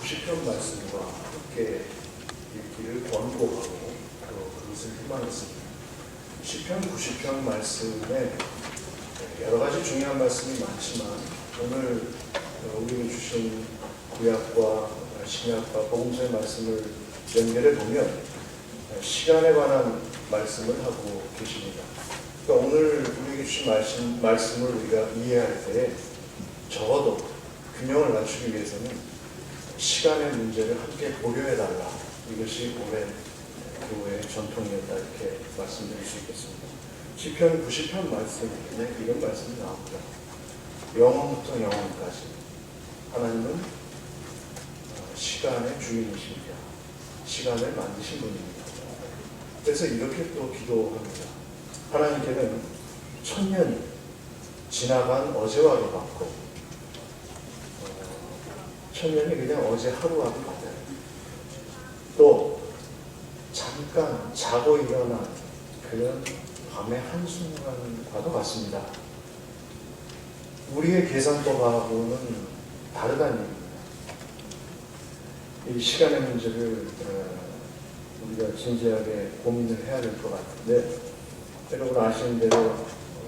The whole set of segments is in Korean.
90편 말씀과 함께 읽기를 권고하고 또 그것을 희망했습니다. 시편 90편 말씀에 여러 가지 중요한 말씀이 많지만 오늘 우리에게 주신 구약과 신약과 복음서의 말씀을 연결해 보면 시간에 관한 말씀을 하고 계십니다. 그러니까 오늘 우리에게 주신 말씀을 우리가 이해할 때 적어도 균형을 맞추기 위해서는 시간의 문제를 함께 고려해달라. 이것이 올해 교회의 전통이었다 이렇게 말씀드릴 수 있겠습니다. 시편 90편 말씀에 이런 말씀이 나옵니다. 영원부터 영원까지 하나님은 시간의 주인이십니다. 시간을 만드신 분입니다. 그래서 이렇게 또 기도합니다. 하나님께는 천년이 지나간 어제와도 같고 천년이 그냥 어제 하루와도 같아요. 또 잠깐 자고 일어난 그런 밤의 한순간과도 같습니다. 우리의 계산법하고는 다르다는 얘기입니다. 이 시간의 문제를 우리가 진지하게 고민을 해야 될 것 같은데, 여러분 아시는 대로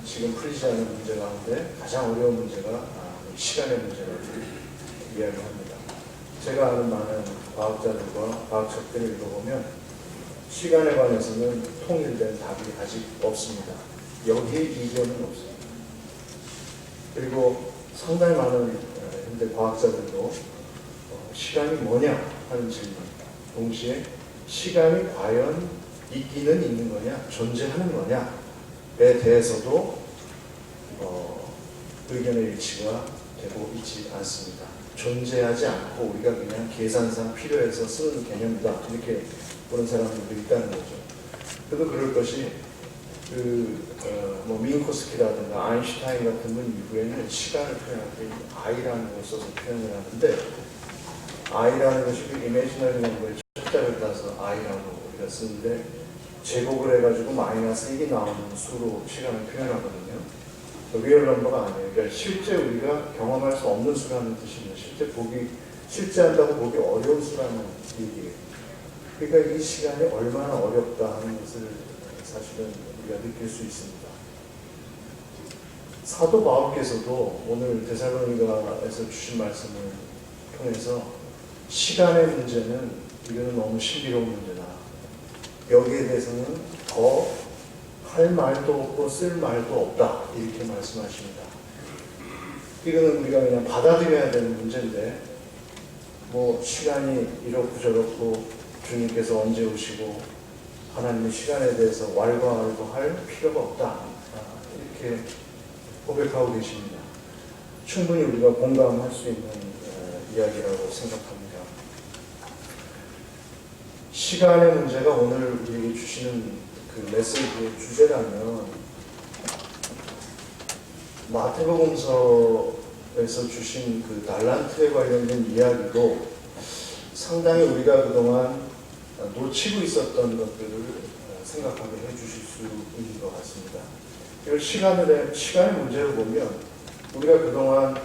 지금 풀리지 않은 문제 가운데 가장 어려운 문제가 시간의 문제라고 이야기합니다. 제가 아는 많은 과학자들과 과학책들을 읽어보면 시간에 관해서는 통일된 답이 아직 없습니다. 여기에 이견은 없습니다. 그리고 상당히 많은 현대 과학자들도 시간이 뭐냐 하는 질문, 동시에 시간이 과연 있기는 있는 거냐, 존재하는 거냐에 대해서도 의견의 일치가 되고 있지 않습니다. 존재하지 않고 우리가 그냥 계산상 필요해서 쓰는 개념이다 이렇게 보는 사람들도 있다는 거죠. 그래도 그럴 것이 민코스키라든가 아인슈타인 같은 분 이후에는 시간을 표현할 때 I라는 걸 써서 표현을 하는데, I라는 것이 이미지너리 랭귀지 숫자를 따서 I라고 우리가 쓰는데 제곱을 해가지고 마이너스 1이 나오는 수로 시간을 표현하거든요. 리얼 넘버가 아니에요. 그러니까 실제 우리가 경험할 수 없는 수라는 뜻입니다. 실제 한다고 보기 어려운 수라는 얘기예요. 그러니까 이 시간이 얼마나 어렵다 하는 것을 사실은 우리가 느낄 수 있습니다. 사도 바울께서도 오늘 데살로니가에서 주신 말씀을 통해서 시간의 문제는 이거는 너무 신비로운 문제다. 여기에 대해서는 더 할 말도 없고 쓸 말도 없다 이렇게 말씀하십니다. 이거는 우리가 그냥 받아들여야 되는 문제인데 뭐 시간이 이렇고 저렇고 주님께서 언제 오시고 하나님의 시간에 대해서 왈가왈부할 필요가 없다 이렇게 고백하고 계십니다. 충분히 우리가 공감할 수 있는 이야기라고 생각합니다. 시간의 문제가 오늘 우리에게 주시는 그 메시지의 주제라면 마태복음서에서 주신 그 달란트에 관련된 이야기도 상당히 우리가 그동안 놓치고 있었던 것들을 생각하게 해주실 수 있는 것 같습니다. 이걸 시간의 문제를 보면 우리가 그동안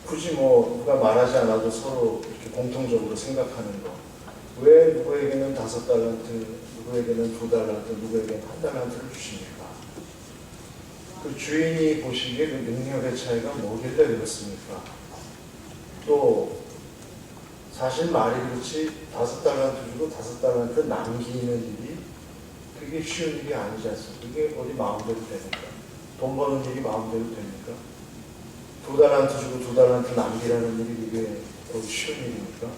굳이 누가 말하지 않아도 서로 이렇게 공통적으로 생각하는 것, 왜 누구에게는 5달란트, 누구에게는 2달란트, 누구에게는 1달란트를 주십니까? 그 주인이 보시기에 그 능력의 차이가 뭐길래 그렇습니까? 또 사실 말이 그렇지 5달란트 주고 5달란트 남기는 일이 그게 쉬운 일이 아니지 않습니까? 이게 어디 마음대로 됩니까? 돈 버는 일이 마음대로 됩니까? 2달란트 주고 2달란트 남기라는 일이 이게 어디 쉬운 일입니까?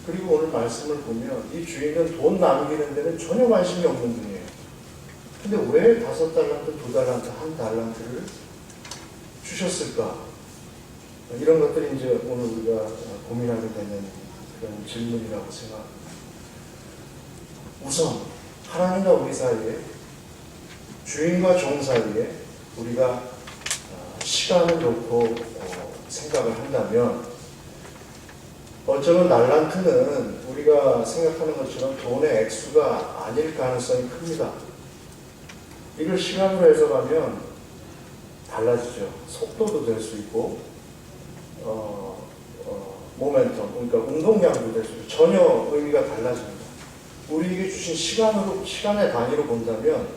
그리고 오늘 말씀을 보면 이 주인은 돈 남기는 데는 전혀 관심이 없는 분이에요. 근데 왜 5달란트, 2달란트, 1달란트를 주셨을까? 이런 것들이 이제 오늘 우리가 고민하게 되는 그런 질문이라고 생각합니다. 우선 하나님과 우리 사이에, 주인과 종 사이에 우리가 시간을 놓고 생각을 한다면 어쩌면 달란트는 우리가 생각하는 것처럼 돈의 액수가 아닐 가능성이 큽니다. 이걸 시간으로 해석하면 달라지죠. 속도도 될 수 있고 모멘텀, 그러니까 운동량도 될 수 있고 전혀 의미가 달라집니다. 우리에게 주신 시간의 단위로 본다면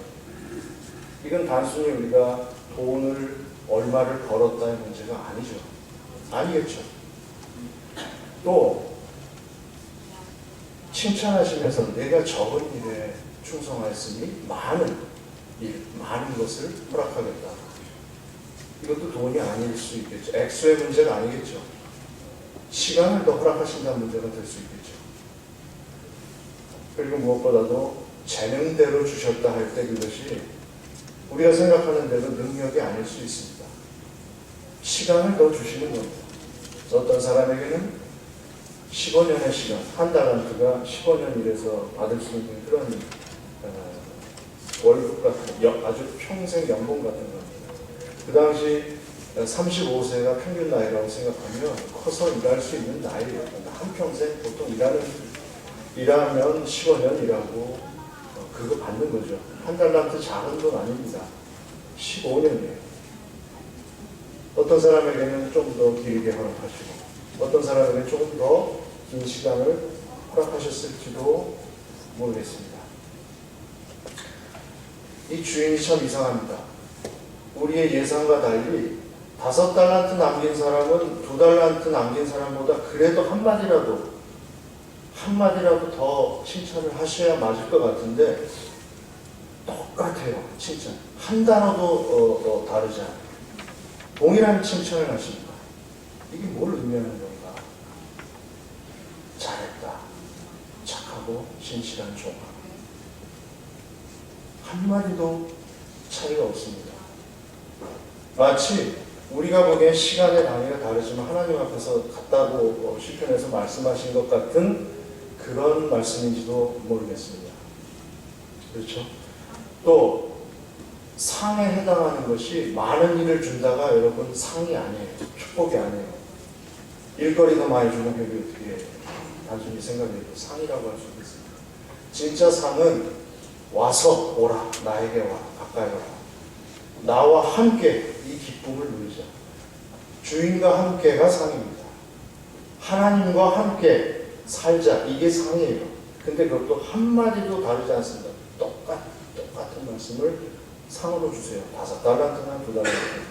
이건 단순히 우리가 돈을 얼마를 벌었다의 문제가 아니죠. 아니겠죠. 또 칭찬하시면서 내가 적은 일에 충성하였으니 많은 것을 허락하겠다. 이것도 돈이 아닐 수 있겠죠. 액수의 문제가 아니겠죠. 시간을 더 허락하신다는 문제가 될 수 있겠죠. 그리고 무엇보다도 재능대로 주셨다 할 때 그것이 우리가 생각하는 대로 능력이 아닐 수 있습니다. 시간을 더 주시는 겁니다. 어떤 사람에게는 15년의 시간, 한 달란트가 15년 일해서 받을 수 있는 그런 월급 같은, 아주 평생 연봉 같은 겁니다. 그 당시 35세가 평균 나이라고 생각하면 커서 일할 수 있는 나이예요. 한평생 보통 일하면 15년 일하고 그거 받는 거죠. 한 달란트 작은 돈 아닙니다. 15년이에요. 어떤 사람에게는 좀 더 길게 허락하시고 어떤 사람에게는 조금 더 긴 시간을 허락하셨을지도 모르겠습니다. 이 주인이 참 이상합니다. 우리의 예상과 달리 5달란트 남긴 사람은 2달란트 남긴 사람보다 그래도 한마디라도 더 칭찬을 하셔야 맞을 것 같은데 똑같아요. 칭찬. 한 단어도 다르지 않아요. 동일한 칭찬을 하십니다. 이게 뭘 의미하는 건가? 잘했다. 착하고 신실한 종아. 한마디도 차이가 없습니다. 마치 우리가 보기엔 시간의 단위가 다르지만 하나님 앞에서 같다고 시편에서 말씀하신 것 같은 그런 말씀인지도 모르겠습니다. 그렇죠? 또 상에 해당하는 것이 많은 일을 준다가 여러분 상이 아니에요. 축복이 아니에요. 일거리 더 많이 주는 게 어떻게 단순히 생각해도 상이라고 할 수 있습니다. 진짜 상은 와서 오라. 나에게 와. 가까이 와라. 나와 함께 이 기쁨을 누리자. 주인과 함께가 상입니다. 하나님과 함께 살자. 이게 상이에요. 근데 그것도 한마디도 다르지 않습니다. 똑같은 말씀을 상으로 주세요. 5달란트나 2달란트.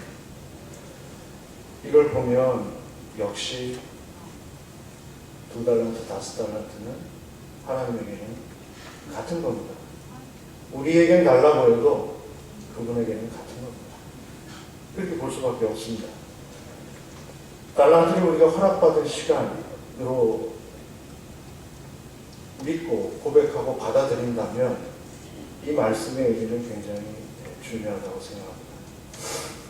이걸 보면 역시 2달란트, 5달란트는 하나님에게는 같은 겁니다. 우리에겐 달라 보여도 그분에게는 같은 겁니다. 그렇게 볼 수밖에 없습니다. 달란트를 우리가 허락받은 시간으로 믿고 고백하고 받아들인다면 이 말씀의 의미는 굉장히 중요하다고 생각합니다.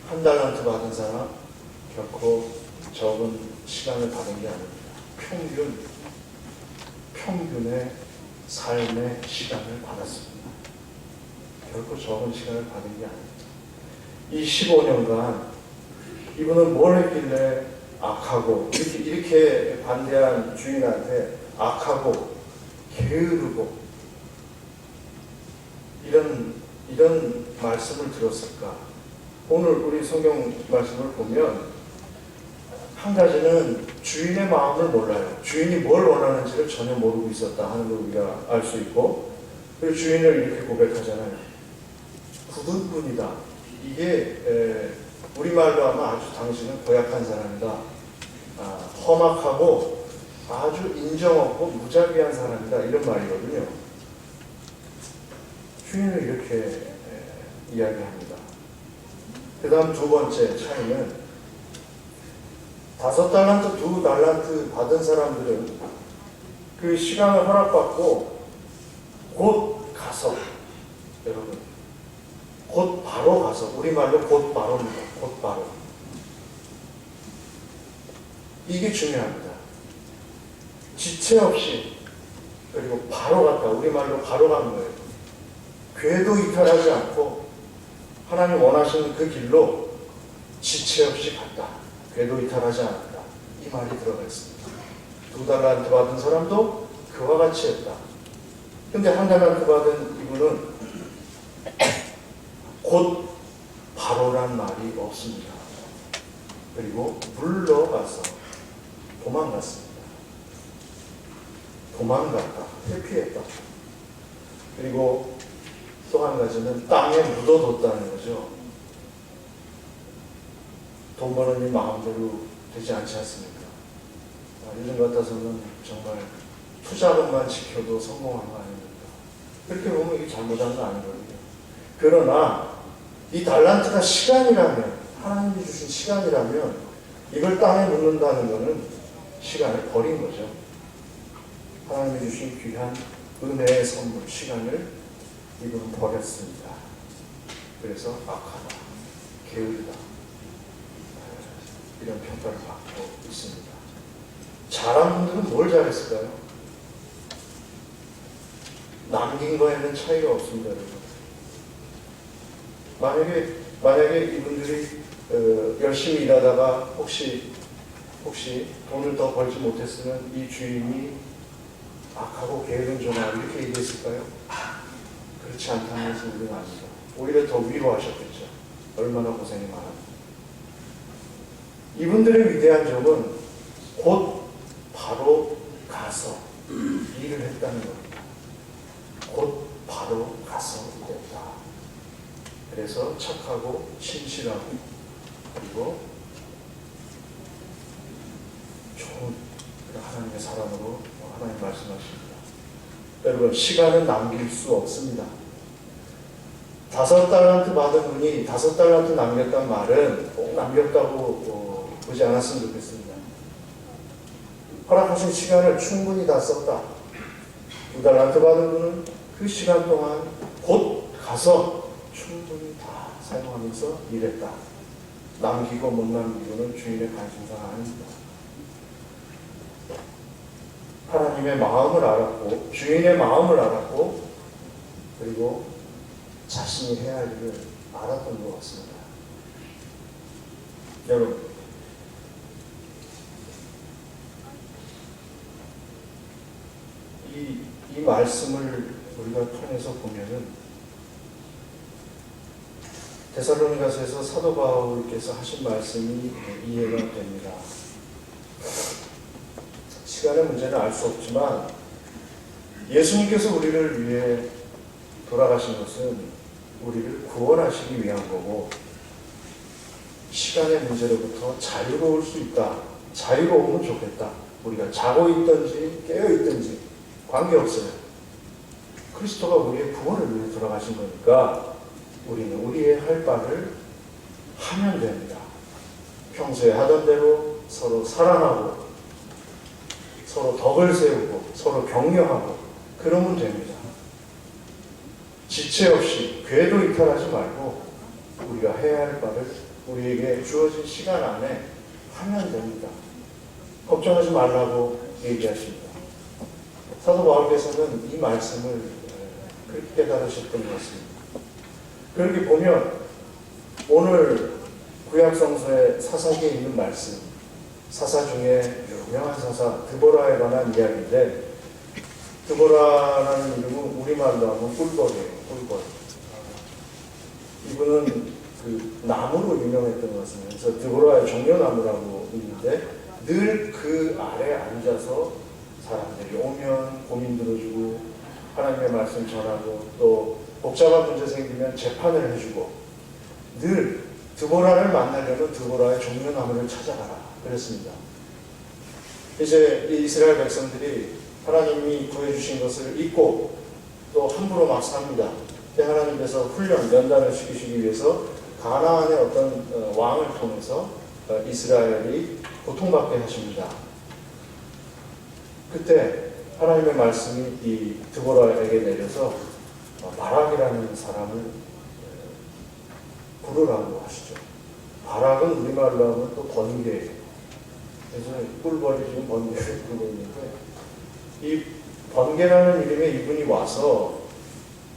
한 달란트 받은 사람 결코 적은 시간을 받은 게 아닙니다. 평균의 삶의 시간을 받았습니다. 결코 적은 시간을 받은 게 아닙니다. 이 15년간 이분은 뭘 했길래 악하고 이렇게 반대한 주인한테 악하고 게으르고 이런 말씀을 들었을까? 오늘 우리 성경 말씀을 보면 한 가지는 주인의 마음을 몰라요. 주인이 뭘 원하는지를 전혀 모르고 있었다 하는 걸 우리가 알 수 있고, 그리고 주인을 이렇게 고백하잖아요. 굳은 분이다. 이게 우리말로 하면 아주 당신은 고약한 사람이다. 험악하고 아주 인정 없고 무자비한 사람이다. 이런 말이거든요. 주인을 이렇게 이야기합니다. 그 다음 두 번째 차이는 5달란트, 2달란트 받은 사람들은 그 시간을 허락받고 곧 가서, 여러분, 곧 바로 가서, 우리말로 곧 바로입니다. 곧 바로. 이게 중요합니다. 지체 없이, 그리고 바로 갔다. 우리말로 바로 가는 거예요. 궤도 이탈하지 않고 하나님 원하시는 그 길로 지체 없이 갔다. 궤도 이탈하지 않았다. 이 말이 들어가 있습니다. 2달란트 받은 사람도 그와 같이 했다. 근데 1달란트 받은 이분은 곧 바로란 말이 없습니다. 그리고 물러가서 도망갔습니다. 도망갔다, 회피했다. 그리고 또 한 가지는 땅에 묻어뒀다는 거죠. 돈 버는 일 마음대로 되지 않지 않습니까? 요즘 같아서는 정말 투자금만 지켜도 성공한 거 아닙니까? 그렇게 보면 이게 잘못한 거 아니거든요. 그러나 이 달란트가 시간이라면, 하나님이 주신 시간이라면 이걸 땅에 묻는다는 것은 시간을 버린 거죠. 하나님이 주신 귀한 은혜의 선물, 시간을 이분은 버렸습니다. 그래서 악하다, 게으르다, 이런 평가를 받고 있습니다. 잘한 분들은 뭘 잘했을까요? 남긴 거에는 차이가 없습니다, 여러분. 만약에 이분들이 열심히 일하다가 혹시 돈을 더 벌지 못했으면 이 주인이 악하고 게으른 종아 이렇게 얘기했을까요? 그렇지 않다는 것을 우리는 압니다. 오히려 더 위로하셨겠죠. 얼마나 고생이 많았는지. 이분들의 위대한 점은 곧 바로 가서 일을 했다는 겁니다. 곧 바로 가서 일했다. 그래서 착하고 신실하고 그리고 좋은 하나님의 사람으로 하나님 말씀하십니다. 여러분, 시간은 남길 수 없습니다. 5달란트 받은 분이 5달란트 남겼단 말은 꼭 남겼다고 보지 않았으면 좋겠습니다. 허락하신 시간을 충분히 다 썼다. 2달란트 받은 분은 그 시간 동안 곧 가서 충분히 다 사용하면서 일했다. 남기고 못 남기고는 주인의 관심사가 아닙니다. 하나님의 마음을 알았고 주인의 마음을 알았고 그리고 자신이 해야 할 일을 알았던 것 같습니다. 여러분, 이 말씀을 우리가 통해서 보면은 데살로니가서에서 사도 바울께서 하신 말씀이 이해가 됩니다. 시간의 문제는 알 수 없지만 예수님께서 우리를 위해 돌아가신 것은 우리를 구원하시기 위한 거고 시간의 문제로부터 자유로울 수 있다. 자유로우면 좋겠다. 우리가 자고 있든지 깨어 있든지 관계없어요. 그리스도가 우리의 구원을 위해 돌아가신 거니까 우리는 우리의 할 바를 하면 됩니다. 평소에 하던 대로 서로 사랑하고 서로 덕을 세우고 서로 격려하고 그러면 됩니다. 지체 없이 궤도 이탈하지 말고 우리가 해야 할 바를 우리에게 주어진 시간 안에 하면 됩니다. 걱정하지 말라고 얘기하십니다. 사도 바울께서는 이 말씀을 그렇게 깨달으셨던 것 같습니다. 그렇게 보면 오늘 구약성서의 사사기에 있는 말씀, 사사 중에 유명한 사사 드보라에 관한 이야기인데 드보라라는 이름은 우리말로 하면 꿀벌이에요. 꿀벌. 이분은 그 나무로 유명했던 것 같습니다. 그래서 드보라의 종려나무라고 있는데 늘 그 아래 앉아서 사람들이 오면 고민 들어주고 하나님의 말씀 전하고 또 복잡한 문제 생기면 재판을 해주고 늘 드보라를 만나려면 드보라의 종려나무를 찾아가라 그랬습니다. 이제 이 이스라엘 백성들이 하나님이 구해주신 것을 잊고 또 함부로 막 삽니다. 하나님께서 훈련, 연단을 시키시기 위해서 가나안의 어떤 왕을 통해서 이스라엘이 고통받게 하십니다. 그때 하나님의 말씀이 이 드보라에게 내려서 바락이라는 사람을 부르라고 하시죠. 바락은 우리말로 하면 또 번개예요. 그래서 꿀벌이 지금 번개를 부르고 있는데 이 번개라는 이름의 이분이 와서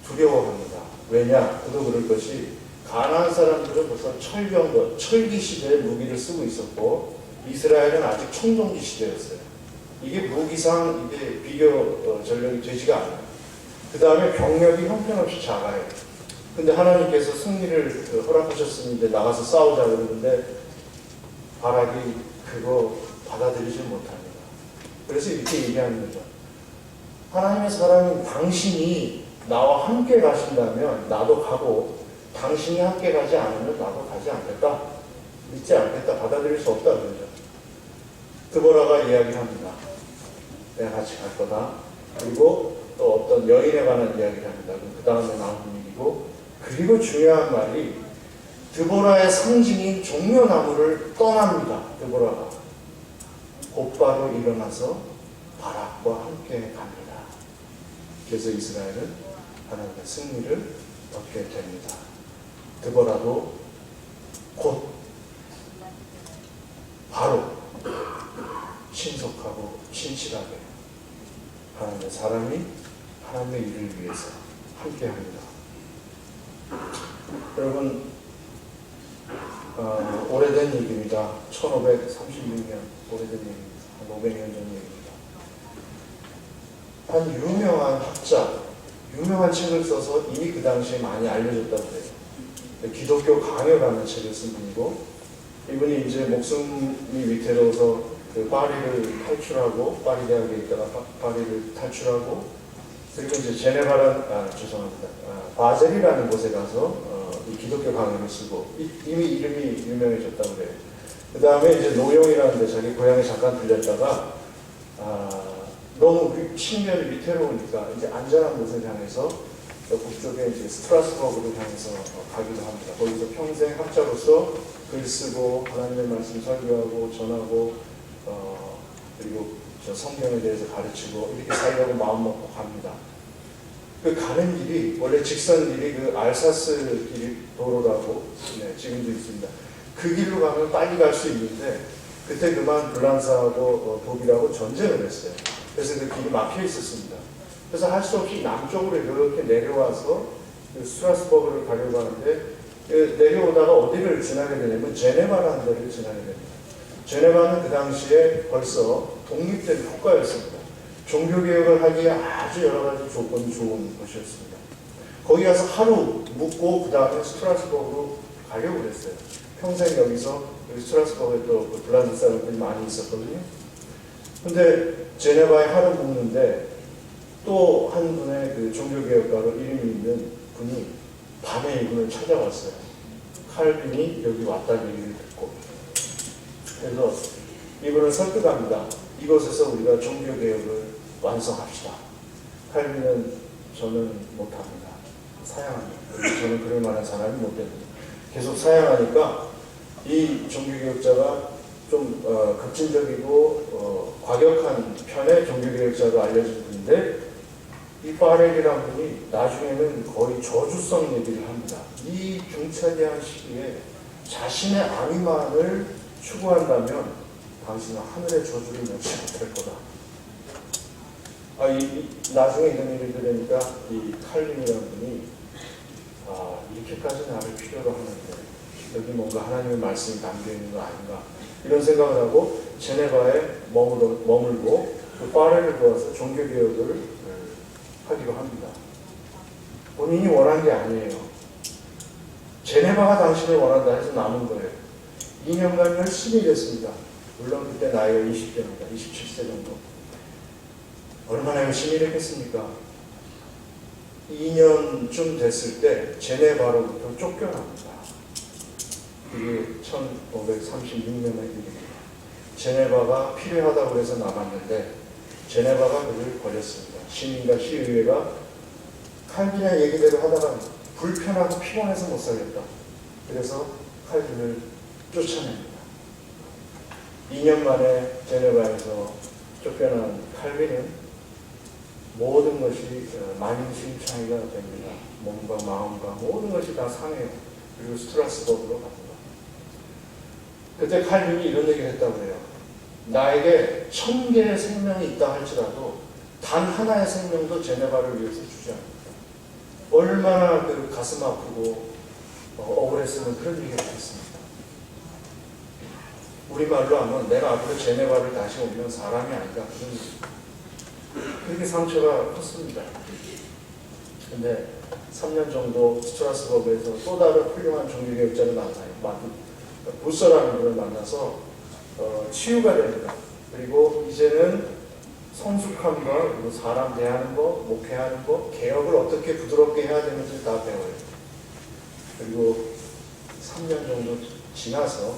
두려워합니다. 왜냐? 그도 그럴 것이 가나안 사람들은 벌써 철병거, 철기 시대에 무기를 쓰고 있었고 이스라엘은 아직 청동기 시대였어요. 이게 무기상 이게 비교 전력이 되지가 않아요. 그 다음에 병력이 형편없이 작아요. 근데 하나님께서 승리를 허락하셨으니 이제 나가서 싸우자 그러는데 바락이 그거 받아들이지 못합니다. 그래서 이렇게 얘기하는 거죠. 하나님의 사람인 당신이 나와 함께 가신다면 나도 가고, 당신이 함께 가지 않으면 나도 가지 않겠다. 믿지 않겠다. 받아들일 수 없다. 그러죠. 드보라가 이야기합니다. 내가 같이 갈 거다. 그리고 또 어떤 여인에 관한 이야기를 합니다. 그 다음에 나오는 일이고, 그리고 중요한 말이 드보라의 상징인 종려나무를 떠납니다. 드보라가 곧바로 일어나서 바락과 함께 갑니다. 그래서 이스라엘은 하나님의 승리를 얻게 됩니다. 드보라도 곧 바로 신속하고 신실하게 하나님의 사람이 하나님의 일을 위해서 함께합니다. 여러분, 오래된 얘기입니다. 1536년 오래된 얘기입니다. 한 500년 전 얘기입니다. 한 유명한 학자, 유명한 책을 써서 이미 그 당시에 많이 알려졌다고 해요. 기독교 강요라는 책을 쓴 분이고, 이분이 이제 목숨이 위태로워서 그 파리를 탈출하고, 파리 대학에 있다가 파리를 탈출하고, 그리고 이제 바젤이라는 곳에 가서 이 기독교 강의를 쓰고, 이미 이름이 유명해졌다고 그래요. 그 다음에 이제 노용이라는데 자기 고향에 잠깐 들렸다가 너무 신변이 위태로우니까 이제 안전한 곳을 향해서 북쪽에 이제 스트라스버그를 향해서 가기도 합니다. 거기서 평생 학자로서 글 쓰고 하나님의 말씀 설교하고 전하고 그리고 저 성경에 대해서 가르치고 이렇게 살려고 마음 먹고 갑니다. 그 가는 길이 원래 직선 길이 그 알사스 길 도로라고 지금도 있습니다. 그 길로 가면 빨리 갈 수 있는데 그때 그만 프랑스하고 독일하고 전쟁을 했어요. 그래서 그 길이 막혀 있었습니다. 그래서 할 수 없이 남쪽으로 이렇게 내려와서 그 스트라스버그를 가려고 하는데 내려오다가 어디를 지나게 되냐면 제네바라는 데를 지나게 됩니다. 제네바는 그 당시에 벌써 독립된 국가였습니다. 종교개혁을 하기에 아주 여러 가지 조건이 좋은 곳이었습니다. 거기 가서 하루 묵고 그 다음에 스트라스버그로 가려고 했어요. 평생 여기서 스트라스버그에 또 블란드 사람들이 많이 있었거든요. 근데 제네바에 하루 묵는데 또 한 분의 그 종교개혁가로 이름이 있는 분이 밤에 이분을 찾아왔어요. 칼빈이 여기 왔다는 얘기를 듣고. 그래서 이분을 설득합니다. 이곳에서 우리가 종교개혁을 완성합시다. 칼빈은 저는 못합니다. 사양합니다. 저는 그럴 만한 사람이 못 됩니다. 계속 사양하니까 이 종교개혁자가 좀 급진적이고 과격한 편의 종교개혁자로 알려진 분인데 이 파렐이라는 분이 나중에는 거의 저주성 얘기를 합니다. 이 중차대한 시기에 자신의 안위만을 추구한다면 당신은 하늘의 저주를 면치 못할 거다. 나중에 이런 일을 들으니까 이 칼림이라는 분이 이렇게까지 나를 필요로 하는데 여기 뭔가 하나님의 말씀이 담겨있는 거 아닌가 이런 생각을 하고 제네바에 머물고 그 파렐을 도와서 종교개혁을 하기로 합니다. 본인이 원한 게 아니에요. 제네바가 당신을 원한다 해서 남은 거예요. 2년간 열심히 일했습니다. 물론 그때 나이가 20대입니다. 27세 정도. 얼마나 열심히 일했겠습니까? 2년쯤 됐을 때 제네바로부터 쫓겨납니다. 이게 1536년의 일입니다. 제네바가 필요하다고 해서 남았는데 제네바가 그를 버렸습니다. 시민과 시의회가 칼빈의 얘기대로 하다가 불편하고 피곤해서 못 살겠다. 그래서 칼빈을 쫓아냅니다. 2년 만에 제네바에서 쫓겨난 칼빈은 모든 것이 만인신창이가 됩니다. 몸과 마음과 모든 것이 다 상해요. 그리고 스트라스버그로 갑니다. 그때 칼빈이 이런 얘기를 했다고 해요. 나에게 1000개의 생명이 있다 할지라도 단 하나의 생명도 제네바를 위해서 주지 않는다. 얼마나 그 가슴 아프고 억울했으면 그런 얘기를 했습니다. 우리말로 하면 내가 앞으로 제네바를 다시 오면 사람이 아니다. 그렇게 상처가 컸습니다. 근데 3년 정도 스트라스버그에서 또 다른 훌륭한 종교개혁자를 만나요. 부서라는 분을 만나서 치유가 됩니다. 그리고 이제는 성숙함과 그리고 사람 대하는 것, 목회하는 것, 개혁을 어떻게 부드럽게 해야 되는지 다 배워요. 그리고 3년 정도 지나서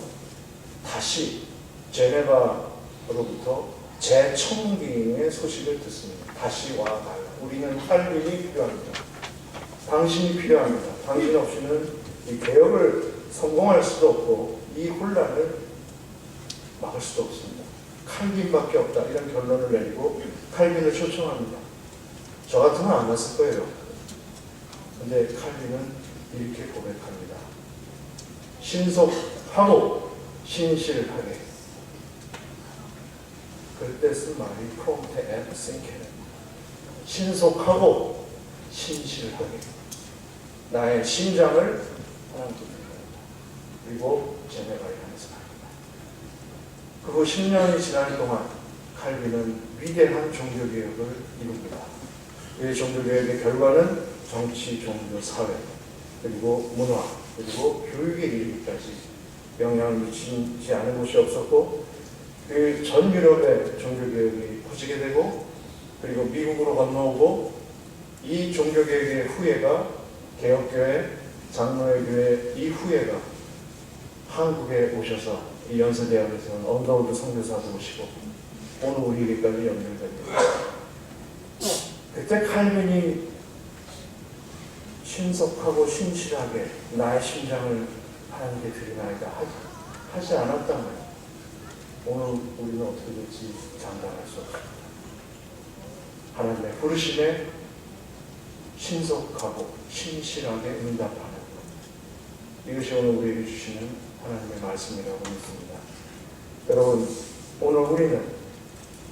다시 제네바로부터 재청빙의 소식을 듣습니다. 다시 와가요. 우리는 칼빈이 필요합니다. 당신이 필요합니다. 당신 없이는 이 개혁을 성공할 수도 없고 이 혼란을 막을 수도 없습니다. 칼빈밖에 없다. 이런 결론을 내리고 칼빈을 초청합니다. 저 같으면 안 갔을 거예요. 근데 칼빈은 이렇게 고백합니다. 신속하고 신실하게. 그때 쓴 말이 prompt and sync. 신속하고 신실하게. 나의 심장을 하나님께 드립니다. 그리고 제네바에 향해서 갑니다. 그후 10년이 지난 동안 칼빈은 위대한 종교개혁을 이룹니다. 이 종교개혁의 결과는 정치, 종교, 사회, 그리고 문화, 그리고 교육에 이르기까지 영향을 미치지 않은 곳이 없었고 그 전 유럽의 종교개혁이 퍼지게 되고 그리고 미국으로 건너오고 이 종교개혁의 후예가 개혁교회, 장로의 교회 이 후예가 한국에 오셔서 이 연세대학에서는 언더우드 선교사도 오시고 오늘 우리에게까지 연결됩니다. 그때 칼빈이 신속하고 신실하게 나의 심장을 하나님께 드리나이다 하지 않았다면 오늘 우리는 어떻게 될지 장담할 수 없습니다. 하나님의 부르심에 신속하고 신실하게 응답하는 것. 이것이 오늘 우리에게 주시는 하나님의 말씀이라고 믿습니다. 여러분, 오늘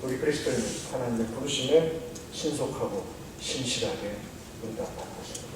우리 그리스도인은 하나님의 부르심에 신속하고 신실하게 응답하는 것입니다.